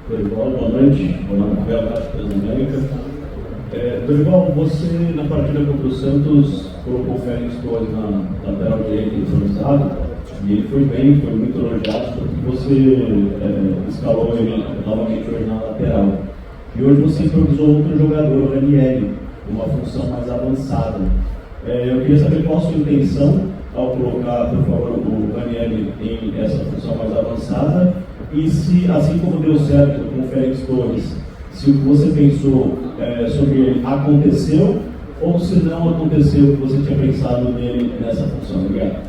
Dorival, boa noite. Meu nome é Rafael Castro Transamérica. Dorival, você na partida contra o Santos colocou o Félix Torres na lateral direita improvisado e ele foi bem, foi muito elogiado porque você escalou ele novamente hoje na lateral. E hoje você improvisou outro jogador, o Ranieri, uma função mais avançada. Eu queria saber qual a sua intenção ao colocar, por favor, o Ranieri em essa função mais avançada e se, assim como deu certo com o Félix Torres, se o que você pensou sobre ele aconteceu ou se não aconteceu o que você tinha pensado nele nessa função. Obrigado.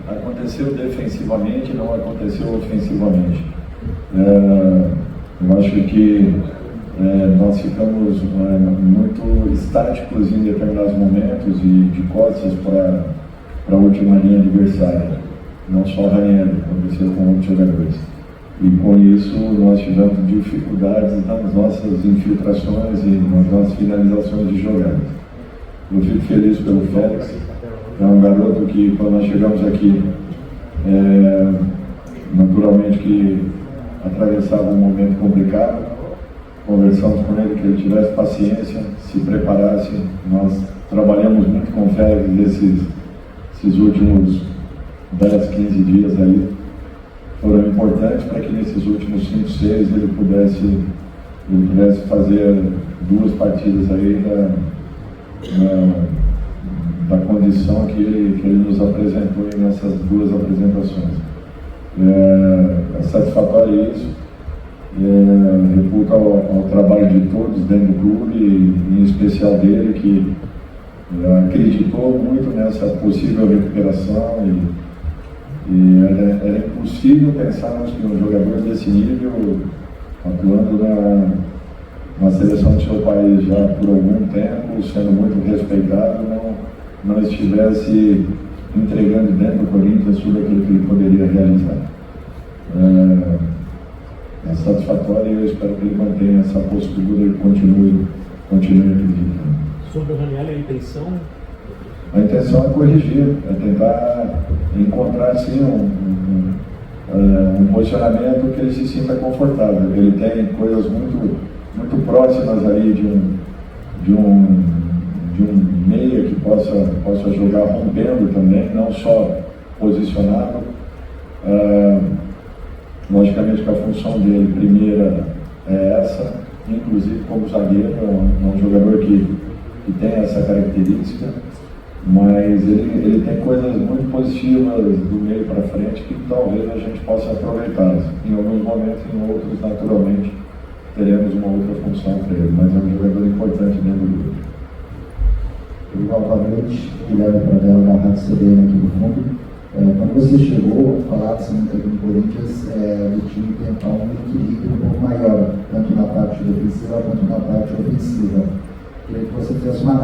Aconteceu defensivamente, não aconteceu ofensivamente. Eu acho que nós ficamos muito estáticos em determinados momentos e de costas para a última linha adversária, não só o Ranieri, aconteceu com outros jogadores. E com isso nós tivemos dificuldades nas nossas infiltrações e nas nossas finalizações de jogadas. Eu fico feliz pelo Félix, é um garoto que quando nós chegamos aqui, naturalmente que atravessava um momento complicado, conversamos com ele que ele tivesse paciência, se preparasse. Nós trabalhamos muito com o Félix esses últimos 10, 15 dias aí. Foram importantes para que nesses últimos 5, 6 ele pudesse fazer 2 partidas aí da condição que ele nos apresentou nessas 2 apresentações. É satisfatório isso, reputa ao trabalho de todos dentro do clube, e em especial dele, que acreditou muito nessa possível recuperação e era impossível pensarmos que um jogador desse nível, atuando na seleção do seu país já por algum tempo, sendo muito respeitado, não estivesse entregando dentro do Corinthians tudo aquilo que ele poderia realizar. É satisfatório e eu espero que ele mantenha essa postura e continue acreditando. Sobre o Ranieri, a intenção? A intenção é corrigir, é tentar encontrar sim um posicionamento que ele se sinta confortável. Ele tem coisas muito próximas aí de um meia que possa jogar rompendo também, não só posicionado. Logicamente que a função dele primeira é essa, inclusive como zagueiro, é um jogador que tem essa característica, mas ele tem coisas muito positivas do meio para frente que talvez a gente possa aproveitá-las. Em alguns momentos, em outros, naturalmente, teremos uma outra função para ele, mas é um jogador importante dentro do grupo. Boa noite, Guilherme Pradella da Rádio CBN aqui no fundo. Quando você chegou, falava-se muito aqui no Corinthians do time tentar um equilíbrio um pouco maior, tanto na parte defensiva quanto na parte ofensiva. Queria que você fizesse uma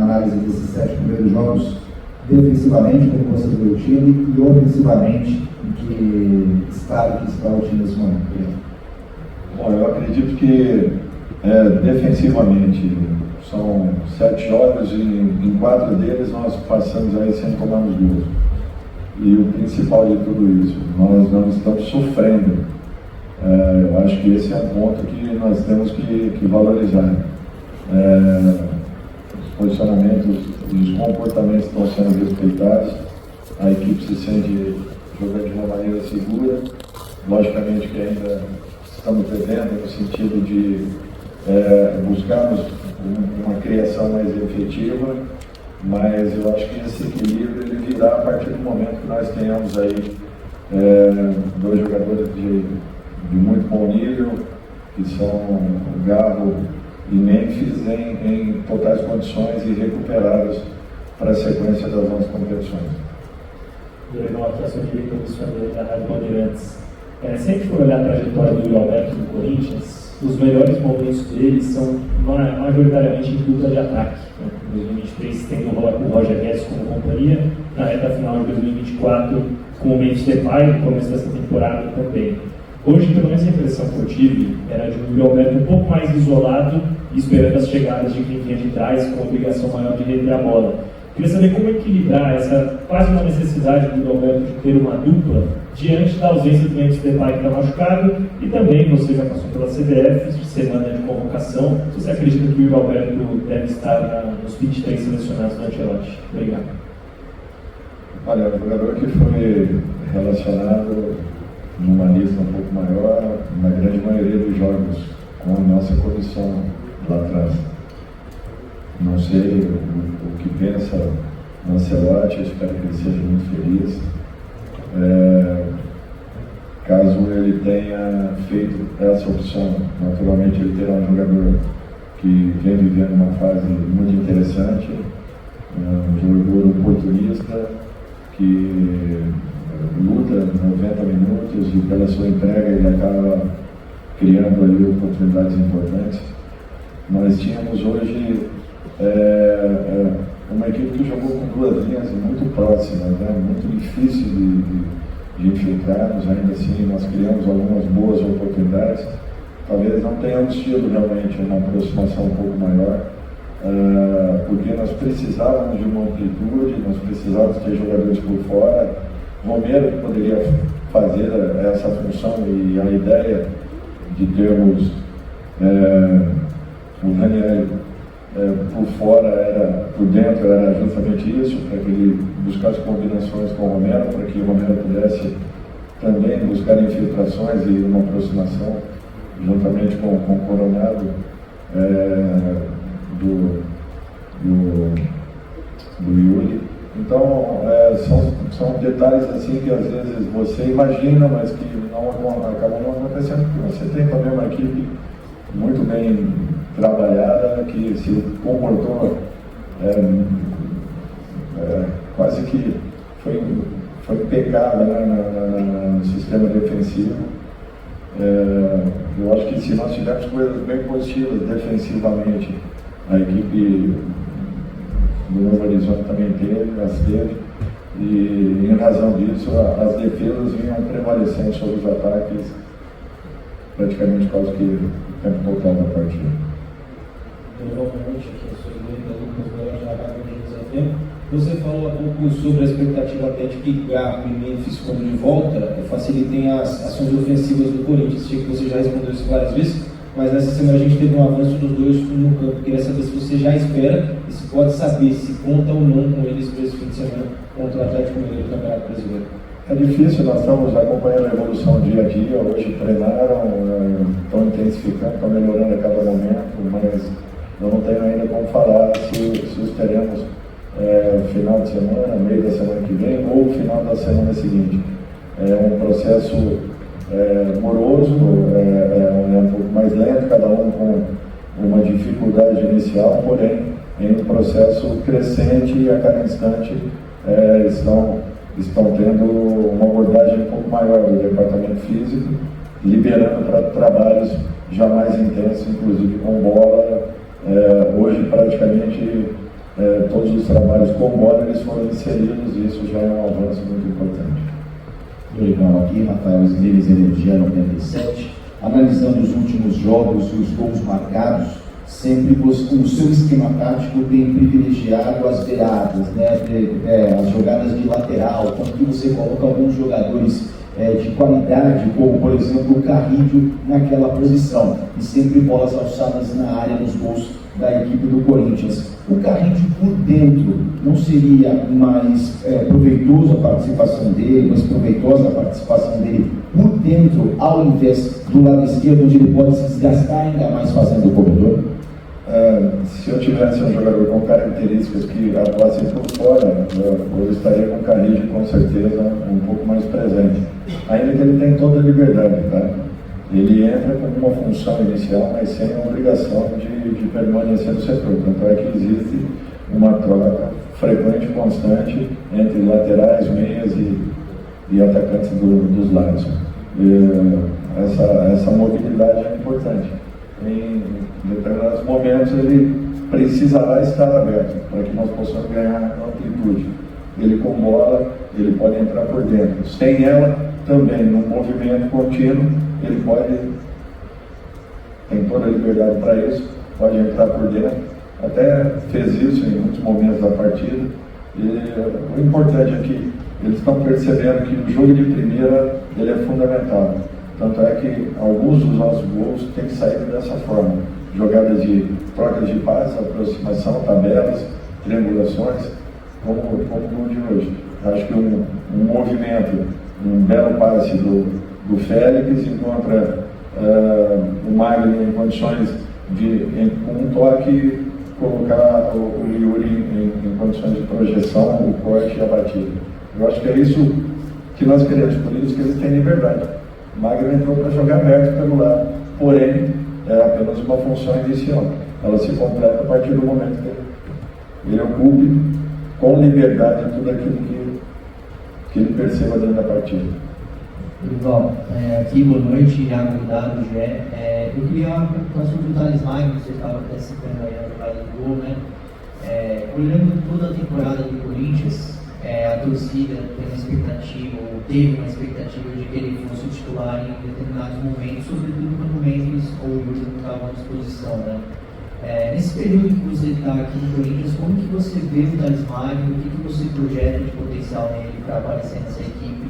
análise desses 7 primeiros jogos, defensivamente, como você viu o time, e ofensivamente, em que estado que está o time nesse momento. Bom, eu acredito que defensivamente são 7 jogos e em 4 deles nós passamos aí sem tomarmos gols. E o principal de tudo isso, nós não estamos sofrendo. Eu acho que esse é um ponto que nós temos que valorizar. Os posicionamentos e os comportamentos estão sendo respeitados, a equipe se sente jogando de uma maneira segura. Logicamente que ainda estamos devendo no sentido de buscarmos uma criação mais efetiva, mas eu acho que esse equilíbrio ele virá a partir do momento que nós tenhamos aí 2 jogadores de muito bom nível, que são o Garro e Memphis em totais condições e recuperados para a sequência das nossas competições. Dorival, aqui a sua direita, o da Rádio Bandeirantes. Se a gente for olhar a trajetória do Yuri Alberto no Corinthians, os melhores momentos dele são majoritariamente em dupla de ataque. Em 2023 tem o Roger Guedes como companhia, na reta final de 2024 com o Memphis Depay, no começo dessa temporada também. Hoje, pelo menos a impressão que eu tive era de um Yuri Alberto um pouco mais isolado, esperando as chegadas de quem vinha de trás, com a obrigação maior de reter a bola. Queria saber como equilibrar essa quase uma necessidade do Alberto de ter uma dupla diante da ausência do Memphis Depay, que está machucado, e também você já passou pela CBF, semana de convocação. Você acredita que o Alberto deve estar nos 23 selecionados do Ancelotti? Obrigado. Olha, o jogador que foi relacionado numa lista um pouco maior, na grande maioria dos jogos, com a nossa comissão lá atrás. Não sei o que pensa o Ancelotti, espero que ele seja muito feliz. Caso ele tenha feito essa opção, naturalmente ele terá um jogador que vem vivendo uma fase muito interessante, um jogador oportunista, que luta 90 minutos e pela sua entrega ele acaba criando ali oportunidades importantes. Nós tínhamos hoje uma equipe que jogou com duas linhas muito próximas, né? Muito difícil de infiltrarmos, ainda assim nós criamos algumas boas oportunidades. Talvez não tenhamos tido realmente uma aproximação um pouco maior, porque nós precisávamos de uma amplitude, nós precisávamos ter jogadores por fora. Romero que poderia fazer essa função, e a ideia de termos o Ranieri por fora, por dentro, era justamente isso, para que ele buscasse combinações com o Romero, para que o Romero pudesse também buscar infiltrações e uma aproximação juntamente com o Coronado do Yuri. Então, são detalhes assim que às vezes você imagina, mas que acabam não acontecendo, porque você tem também uma equipe muito bem trabalhada, que se comportou quase que foi impecável, né, no sistema defensivo. Eu acho que se nós tivermos coisas bem positivas defensivamente, a equipe do Novo Horizonte também teve, e em razão disso as defesas vinham prevalecendo sobre os ataques praticamente quase que o tempo total da partida. Novamente, aqui a sua ideia você falou um pouco sobre a expectativa até de que Gap e Memphis, quando de volta, facilitem as ações ofensivas do Corinthians. Sei que você já respondeu isso várias vezes, mas nessa semana a gente teve um avanço dos dois no campo. Queria saber se você já espera e se pode saber se conta ou não com eles para esse fim de semana contra o Atlético Mineiro do Campeonato Brasileiro. É difícil, nós estamos acompanhando a evolução dia a dia. Hoje treinaram, estão intensificando, estão melhorando a cada momento, mas eu não tenho ainda como falar se os teremos final de semana, meio da semana que vem ou final da semana seguinte. É um processo moroso, um pouco mais lento, cada um com uma dificuldade inicial, porém em um processo crescente e a cada instante estão tendo uma abordagem um pouco maior do departamento físico, liberando para trabalhos já mais intensos, inclusive com bola. Hoje praticamente todos os trabalhos com bola eles foram inseridos, e isso já é um avanço muito importante. Legal, aqui Rafael Esmeres, Energia 97, analisando os últimos jogos e os gols marcados, sempre o seu esquema tático tem privilegiado as beiradas, né? As jogadas de lateral, quando você coloca alguns jogadores de qualidade, como por exemplo o Carrilho naquela posição, e sempre bolas alçadas na área nos gols da equipe do Corinthians. O Carrilho por dentro não seria mais proveitoso a participação dele, mais proveitosa a participação dele por dentro, ao invés do lado esquerdo, onde ele pode se desgastar ainda mais fazendo o corredor? Se eu tivesse um jogador com características que atuassem por fora, eu estaria com o Carrilho com certeza um pouco mais presente. Ainda que ele tem toda a liberdade, tá? Ele entra com uma função inicial, mas sem a obrigação de permanecer no setor. Tanto é que existe uma troca frequente e constante entre laterais, meias e atacantes dos lados. Essa mobilidade é importante. Em determinados momentos ele precisará estar aberto para que nós possamos ganhar amplitude. Ele com bola, ele pode entrar por dentro. Sem ela, também no movimento contínuo, ele tem toda a liberdade para isso, pode entrar por dentro. Até fez isso em muitos momentos da partida, E o importante é que eles estão percebendo que o jogo de primeira ele é fundamental. Tanto é que alguns dos nossos gols têm saído dessa forma. Jogadas de trocas de passes, aproximação, tabelas, triangulações, como o gol de hoje. Acho que um movimento, um belo passe do Félix encontra o Magno em condições de, com um toque, colocar o Yuri em condições de projeção, o corte e a batida. Eu acho que é isso que nós queremos, por isso que eles têm liberdade. O Magno entrou para jogar aberto pelo lado, porém, é apenas uma função inicial. Ela se completa a partir do momento que ele ocupe com liberdade tudo aquilo que ele perceba dentro da partida. Dorival, aqui, boa noite, Iago Dado, GE. Eu queria uma preocupação do Thales Magno, você estava até citando aí a jogada do gol, né? Olhando toda a temporada do Corinthians, a torcida tem uma expectativa, ou teve uma expectativa de que ele fosse titular em determinados momentos, sobretudo quando o Memphis ou o Yuri não estavam à disposição, né? Nesse período que você está aqui no Corinthians, como que você vê o Thales Magno, o que você projeta de potencial nele para aparecer nessa equipe?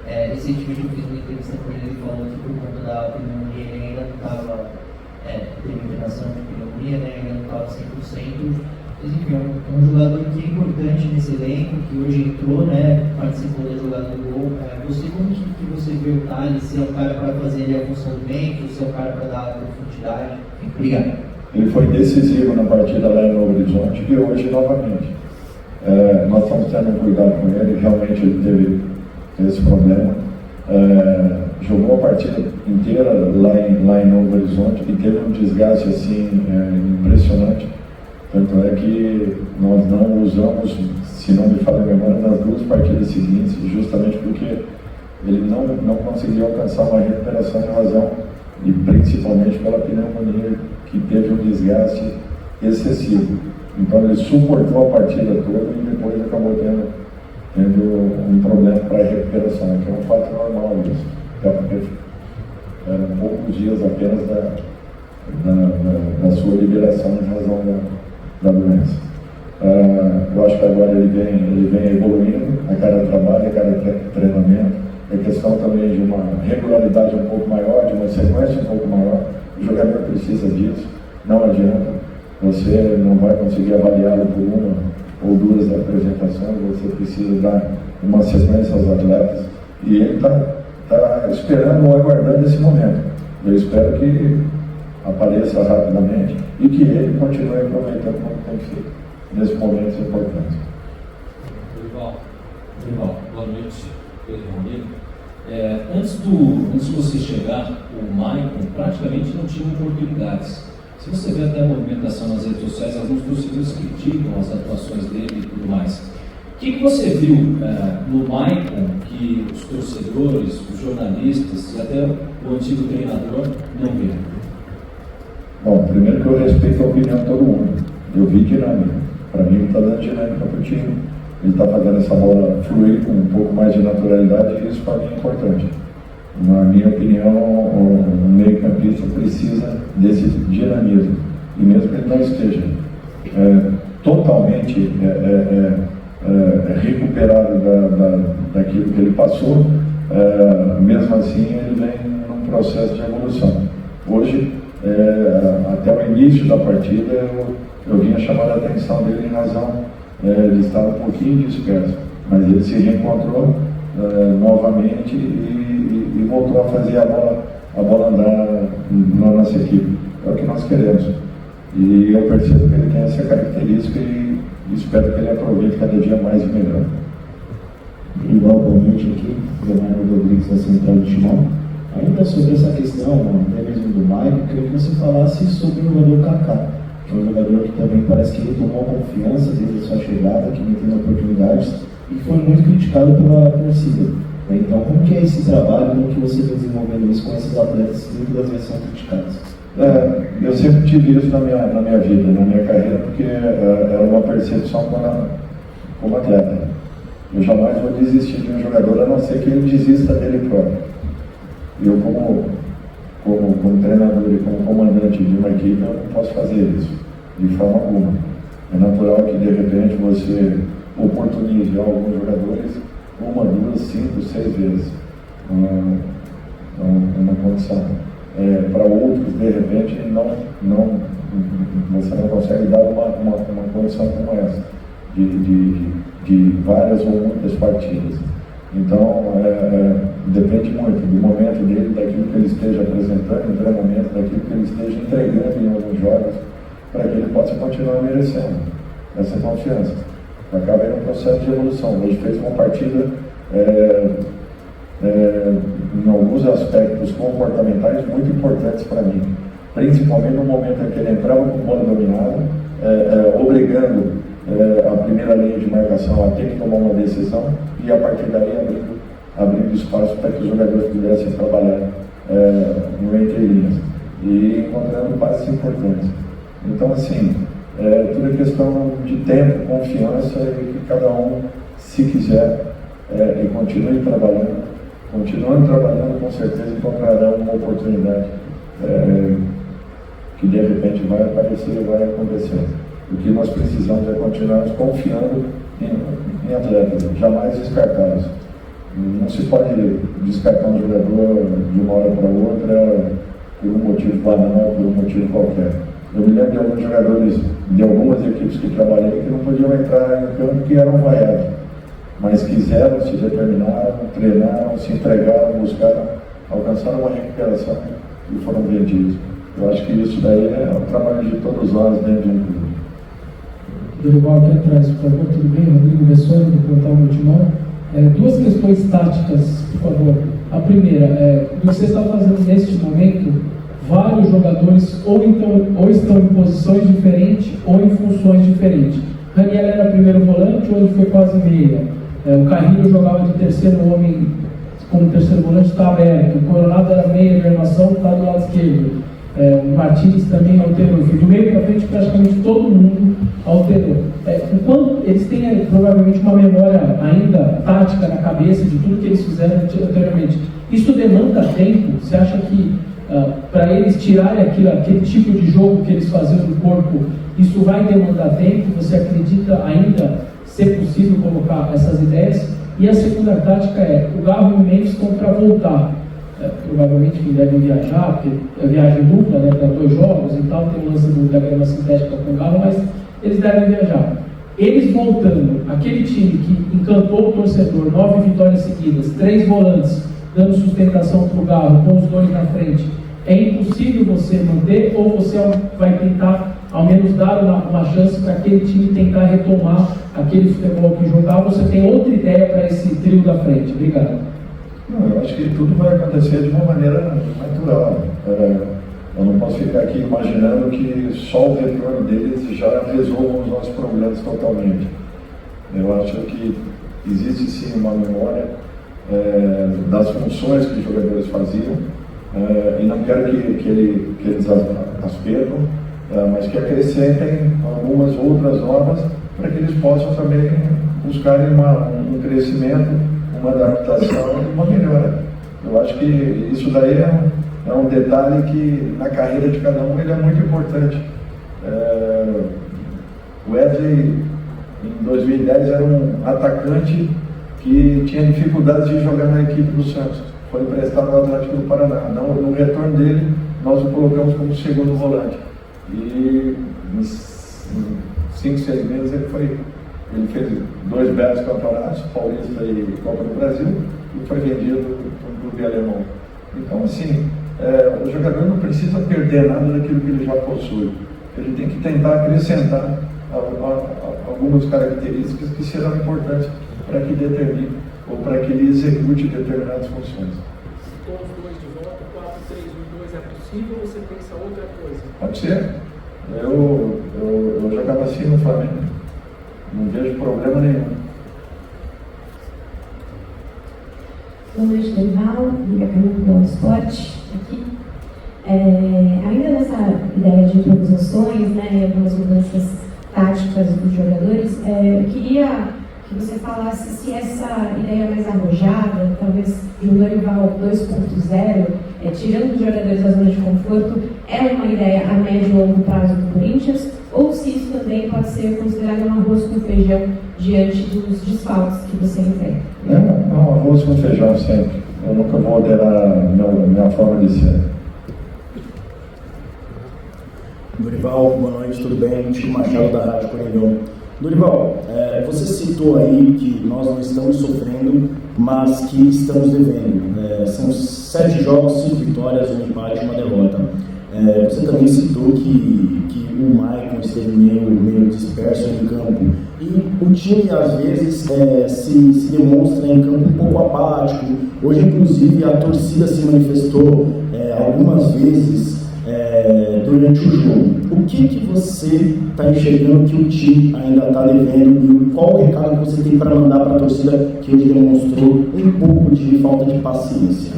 Recentemente eu fiz uma entrevista com ele, ele falou que por conta da pneumonia ele ainda não estava, teve internação de pneumonia, né? Ainda não estava 100%. Mas enfim, é um jogador que é importante nesse elenco, que hoje entrou, né, participou da jogada do gol. Você, como que você vê o Thales? Se é o cara para fazer ali a função do vento, se é o cara para dar profundidade? Obrigado. Ele foi decisivo na partida lá em Novo Horizonte e hoje novamente. Nós estamos tendo um cuidado com ele, realmente ele teve esse problema. Jogou a partida inteira lá em Novo Horizonte e teve um desgaste assim, impressionante. Tanto é que nós não usamos, se não me falha a memória, nas duas partidas seguintes, justamente porque ele não conseguiu alcançar uma recuperação em razão, e principalmente pela pneumonia, que teve um desgaste excessivo. Então ele suportou a partida toda e depois acabou tendo um problema para a recuperação, que é um fato normal isso, até porque eram poucos dias apenas da sua liberação em razão da doença. Eu acho que agora ele vem evoluindo a cada trabalho, a cada treinamento. É questão também de uma regularidade um pouco maior, de uma sequência um pouco maior. O jogador precisa disso, não adianta. Você não vai conseguir avaliá-lo por uma ou duas apresentações, você precisa dar uma sequência aos atletas. E ele está esperando ou aguardando esse momento. Eu espero que apareça rapidamente e que ele continue aproveitando como tem feito nesses momentos importantes. Dorival, boa noite, Pedro Romero. Antes de você chegar, o Maicon praticamente não tinha oportunidades. Se você vê até a movimentação nas redes sociais, alguns torcedores criticam as atuações dele e tudo mais. O que você viu no Maicon que os torcedores, os jornalistas e até o antigo treinador não viram? Bom, primeiro que eu respeito a opinião de todo mundo. Eu vi dinâmica. Para mim ele está dando dinâmica para o time. Ele está fazendo essa bola fluir com um pouco mais de naturalidade e isso para mim é importante. Na minha opinião, o meio-campista precisa desse dinamismo. E mesmo que ele não esteja totalmente recuperado daquilo que ele passou, mesmo assim ele vem num processo de evolução. Hoje, até o início da partida, eu vinha chamar a atenção dele em razão de estar um pouquinho disperso, mas ele se reencontrou novamente e voltou a fazer a bola andar na nossa equipe. É o que nós queremos. E eu percebo que ele tem essa característica e espero que ele aproveite cada dia mais e melhor. Igual boa noite aqui, Leonardo Rodrigues da Central de Timão. Ainda sobre essa questão, até mesmo do Maicon, queria que você falasse sobre o jogador Kaká, que é um jogador que também parece que retomou a confiança desde a sua chegada, que não teve oportunidades e foi muito criticado pela torcida. Então, como que é esse trabalho, como que você vem desenvolvendo isso com esses atletas, muitas vezes são criticados? Eu sempre tive isso na minha vida, na minha carreira, porque era uma percepção como atleta. Eu jamais vou desistir de um jogador, a não ser que ele desista dele próprio. Eu, como treinador e como comandante de uma equipe, eu não posso fazer isso, de forma alguma. É natural que, de repente, você oportunize alguns jogadores 1, 2, 5, 6 vezes uma condição. Para outros, de repente, você não consegue dar uma condição como essa, de várias ou muitas partidas. Então, depende muito do momento dele, daquilo que ele esteja apresentando em treinamento, daquilo que ele esteja entregando em alguns jogos, para que ele possa continuar merecendo essa confiança. Acaba em um processo de evolução. Hoje fez uma partida em alguns aspectos comportamentais muito importantes para mim, principalmente no momento em que ele entrava com bola dominada, obrigando a primeira linha de marcação a ter que tomar uma decisão e a partir daí abrindo espaço para que os jogadores pudessem trabalhar no entre-linhas e encontrando passes importantes. Então, assim, tudo é questão de tempo, confiança e que cada um, se quiser, e continue trabalhando. Continuando trabalhando, com certeza encontrarão uma oportunidade que de repente vai aparecer, vai acontecer. O que nós precisamos é continuarmos confiando em atletas, jamais descartá-los. Não se pode descartar um jogador de uma hora para outra por um motivo banal, por um motivo qualquer. Eu me lembro de alguns jogadores de algumas equipes que trabalhei que não podiam entrar em campo que eram vaiados, mas quiseram, se determinaram, treinaram, se entregaram, buscaram, alcançaram uma recuperação e foram vendidos. Eu acho que isso daí é o trabalho de todos nós dentro de um clube. Dorival, aqui atrás, por favor, tudo bem? Rodrigo Bessoni, do Portal Multimão. Duas questões táticas, por favor. A primeira, você está fazendo neste momento vários jogadores ou estão em posições diferentes ou em funções diferentes. Raniel era primeiro volante, hoje foi quase meia. O Carrilho jogava de terceiro homem, como terceiro volante, está aberto. O Coronado era meia de armação, está do lado esquerdo. O Martins também alterou. Do meio para frente, praticamente todo mundo alterou. Enquanto eles têm provavelmente uma memória ainda tática na cabeça de tudo que eles fizeram anteriormente, isso demanda tempo? Você acha que para eles tirarem aquele tipo de jogo que eles faziam no corpo, isso vai demandar tempo? Você acredita ainda ser possível colocar essas ideias? E a segunda tática o Garro e o Memphis estão para voltar. Provavelmente que devem viajar, porque é viagem dupla, para 2 jogos e tal, tem o lance da grama sintética com o Garro, mas eles devem viajar. Eles voltando, aquele time que encantou o torcedor, 9 vitórias seguidas, 3 volantes, dando sustentação para o Garro, com os 2 na frente, é impossível você manter, ou você vai tentar ao menos dar uma chance para aquele time tentar retomar aquele futebol que jogava? Você tem outra ideia para esse trio da frente? Obrigado. Não, eu acho que tudo vai acontecer de uma maneira natural. Eu não posso ficar aqui imaginando que só o retorno deles já resolva os nossos problemas totalmente. Eu acho que existe sim uma memória das funções que os jogadores faziam, e não quero que eles as percam, mas que acrescentem algumas outras normas para que eles possam também buscarem um crescimento, uma adaptação e uma melhora. Eu acho que isso daí é um detalhe que na carreira de cada um ele é muito importante. O Wesley, em 2010, era um atacante que tinha dificuldades de jogar na equipe do Santos. Foi emprestado ao Atlético do Paraná. No retorno dele, nós o colocamos como segundo volante. E em 5, 6 meses ele fez 2 belos campeonatos, Paulista e Copa do Brasil, e foi vendido para o clube alemão. Então, assim, o jogador não precisa perder nada daquilo que ele já possui. Ele tem que tentar acrescentar algumas características que serão importantes para que determine ou para que ele execute determinadas funções. Com os 2 de volta, 4-3-1-2 é possível ou você pensa outra coisa? Pode ser. Eu jogava assim no Flamengo. Não vejo problema nenhum. Boa noite, Dorival. Liga Canudo do Esporte, aqui. Ainda nessa ideia de improvisações, algumas mudanças táticas dos jogadores, eu queria que você falasse se essa ideia mais arrojada, talvez de um Dorival 2.0, tirando os jogadores da zona de conforto, é uma ideia a médio e longo prazo do Corinthians, ou se isso também também pode ser considerado um arroz com feijão diante dos desfalques que você enfrenta? É um arroz com feijão sempre. Eu nunca vou alterar minha forma de ser. Dorival, boa noite, tudo bem? Chico Machado da Rádio Coringão. Dorival, você citou aí que nós não estamos sofrendo, mas que estamos devendo. São 7 jogos, 5 vitórias, 1 empate e 1 derrota. Você também citou que o Maicon esteve meio disperso em campo. E o time, às vezes, se demonstra em campo um pouco apático. Hoje, inclusive, a torcida se manifestou algumas vezes durante o jogo. O que você está enxergando que o time ainda está devendo e qual o recado que você tem para mandar para a torcida que hoje demonstrou um pouco de falta de paciência?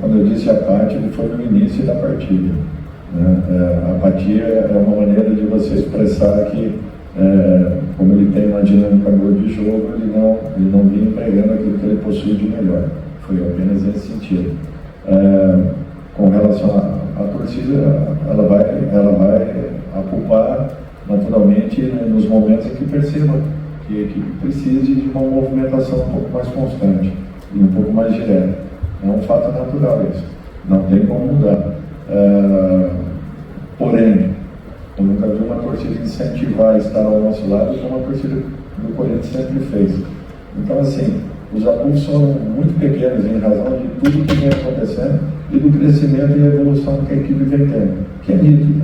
Quando eu disse apático, foi no início da partida. A apatia é uma maneira de você expressar que, como ele tem uma dinâmica boa de jogo, ele não vinha empregando aquilo que ele possui de melhor. Foi apenas nesse sentido. Com relação à torcida, ela vai aculpar naturalmente nos momentos em que perceba que a equipe precise de uma movimentação um pouco mais constante e um pouco mais direta. É um fato natural isso, não tem como mudar. Porém, eu nunca vi uma torcida incentivar a estar ao nosso lado como a torcida do Corinthians sempre fez. Então, assim, os apuros são muito pequenos em razão de tudo que vem acontecendo e do crescimento e evolução que a equipe vem tendo, que é nítido.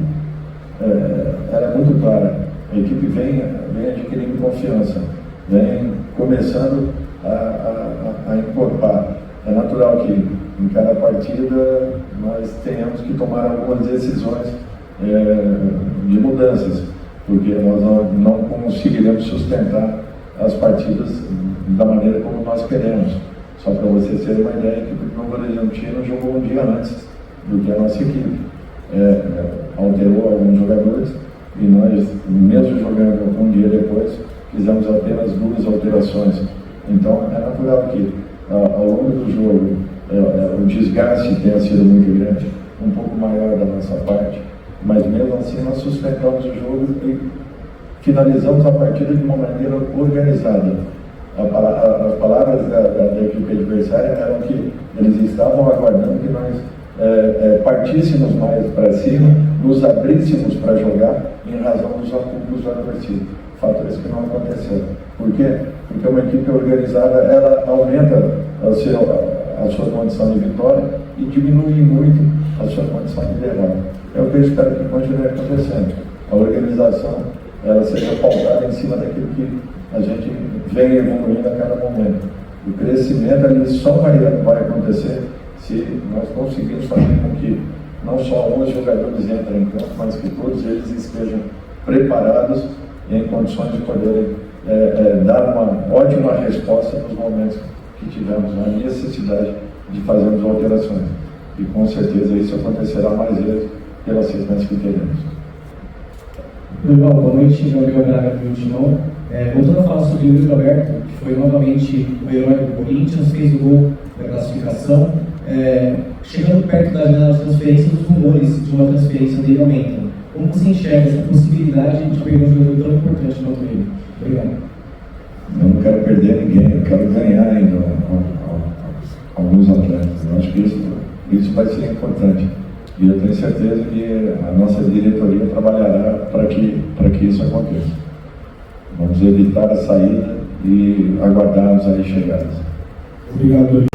Ela é muito clara. A equipe vem adquirindo confiança, vem começando a incorporar. É natural que em cada partida nós tenhamos que tomar algumas decisões de mudanças, porque nós não conseguiremos sustentar as partidas da maneira como nós queremos. Só para você ter uma ideia, a equipe do Novo Horizontino jogou um dia antes do que a nossa equipe. Alterou alguns jogadores e nós, mesmo jogando um dia depois, fizemos apenas 2 alterações. Então é natural que ao longo do jogo o desgaste tenha sido muito grande, um pouco maior da nossa parte, mas mesmo assim nós sustentamos o jogo e finalizamos a partida de uma maneira organizada. As palavras da equipe adversária eram que eles estavam aguardando que nós partíssemos mais para cima, nos abríssemos para jogar em razão dos acúmulos da torcida. Fato esse que não aconteceu. Por quê? Porque uma equipe organizada, ela aumenta a sua condição de vitória e diminui muito a sua condição de derrota. É o que eu espero que continue acontecendo. A organização, ela seja pautada em cima daquilo que a gente vem evoluindo a cada momento. O crescimento ali só vai acontecer se nós conseguirmos fazer com que não só 11 jogadores entrem em campo, mas que todos eles estejam preparados e em condições de poderem dar uma ótima resposta nos momentos que tivermos a necessidade de fazermos alterações. E com certeza isso acontecerá mais vezes pela sequência que teremos. Dorival, boa noite, Gabriel Braga do Timão. Voltando a falar sobre o Yuri Alberto, que foi novamente o herói do Corinthians, fez o gol da classificação. Chegando perto da janela de transferência, os rumores de uma transferência dele aumentam. Como você enxerga essa possibilidade de perder um jogador tão importante quanto ele? Obrigado. Eu não quero perder ninguém, eu quero ganhar ainda alguns atletas. Eu acho que isso vai ser importante. E eu tenho certeza que a nossa diretoria trabalhará para que isso aconteça. Vamos evitar a saída e aguardarmos aí chegadas. Obrigado.